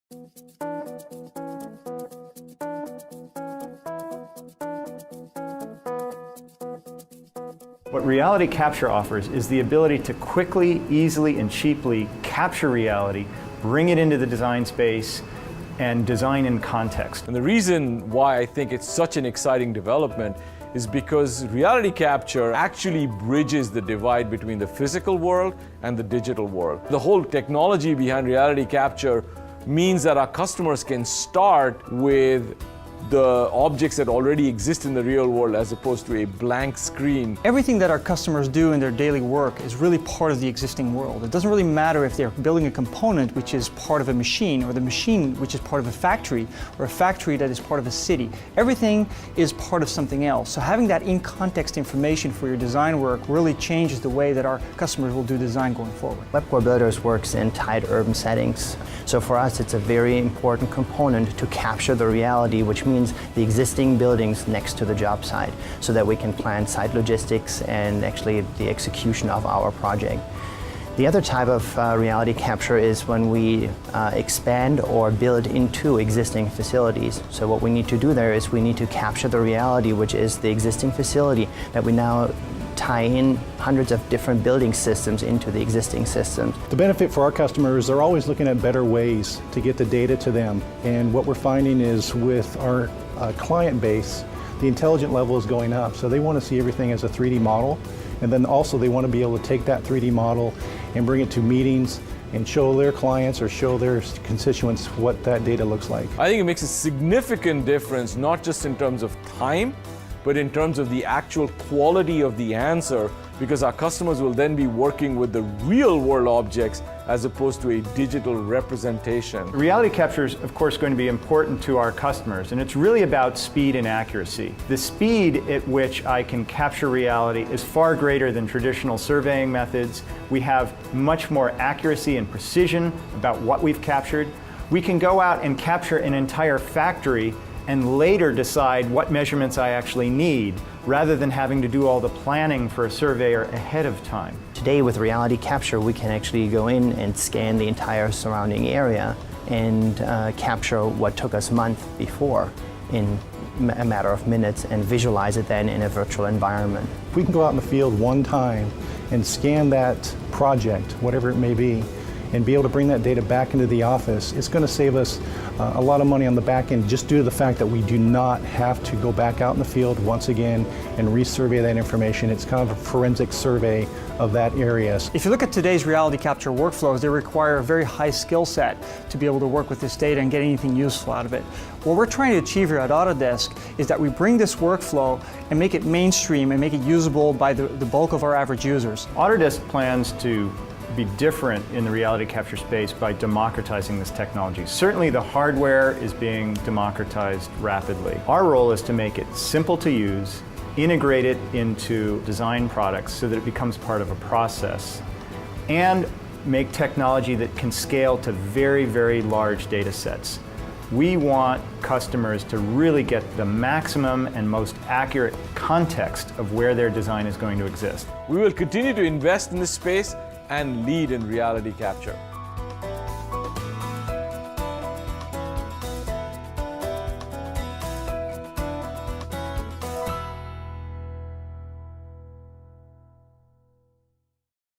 What reality capture offers is the ability to quickly, easily, and cheaply capture reality, bring it into the design space, and design in context. And the reason why I think it's such an exciting development is because reality capture actually bridges the divide between the physical world and the digital world. The whole technology behind reality capture means that our customers can start with the objects that already exist in the real world as opposed to a blank screen. Everything that our customers do in their daily work is really part of the existing world. It doesn't really matter if they're building a component which is part of a machine, or the machine which is part of a factory, or a factory that is part of a city. Everything is part of something else. So having that in-context information for your design work really changes the way that our customers will do design going forward. WebCore Builders works in tight urban settings. So for us, it's a very important component to capture the reality, which means the existing buildings next to the job site, so that we can plan site logistics and actually the execution of our project. The other type of reality capture is when we expand or build into existing facilities. So what we need to do there is we need to capture the reality, which is the existing facility, that we now tie in hundreds of different building systems into the existing systems. The benefit for our customers, they're always looking at better ways to get the data to them. And what we're finding is with our client base, the intelligent level is going up. So they want to see everything as a 3D model. And then also they want to be able to take that 3D model and bring it to meetings and show their clients or show their constituents what that data looks like. I think it makes a significant difference, not just in terms of time, but in terms of the actual quality of the answer, because our customers will then be working with the real world objects as opposed to a digital representation. Reality capture is, of course, going to be important to our customers, and it's really about speed and accuracy. The speed at which I can capture reality is far greater than traditional surveying methods. We have much more accuracy and precision about what we've captured. We can go out and capture an entire factory and later decide what measurements I actually need, rather than having to do all the planning for a surveyor ahead of time. Today with reality capture, we can actually go in and scan the entire surrounding area and capture what took us months before in a matter of minutes and visualize it then in a virtual environment. If we can go out in the field one time and scan that project, whatever it may be, and be able to bring that data back into the office, it's going to save us a lot of money on the back end, just due to the fact that we do not have to go back out in the field once again and resurvey that information. It's kind of a forensic survey of that area. If you look at today's reality capture workflows, they require a very high skill set to be able to work with this data and get anything useful out of it. What we're trying to achieve here at Autodesk is that we bring this workflow and make it mainstream and make it usable by the bulk of our average users. Autodesk plans to be different in the reality capture space by democratizing this technology. Certainly the hardware is being democratized rapidly. Our role is to make it simple to use, integrate it into design products so that it becomes part of a process, and make technology that can scale to very, very large data sets. We want customers to really get the maximum and most accurate context of where their design is going to exist. We will continue to invest in this space and lead in reality capture.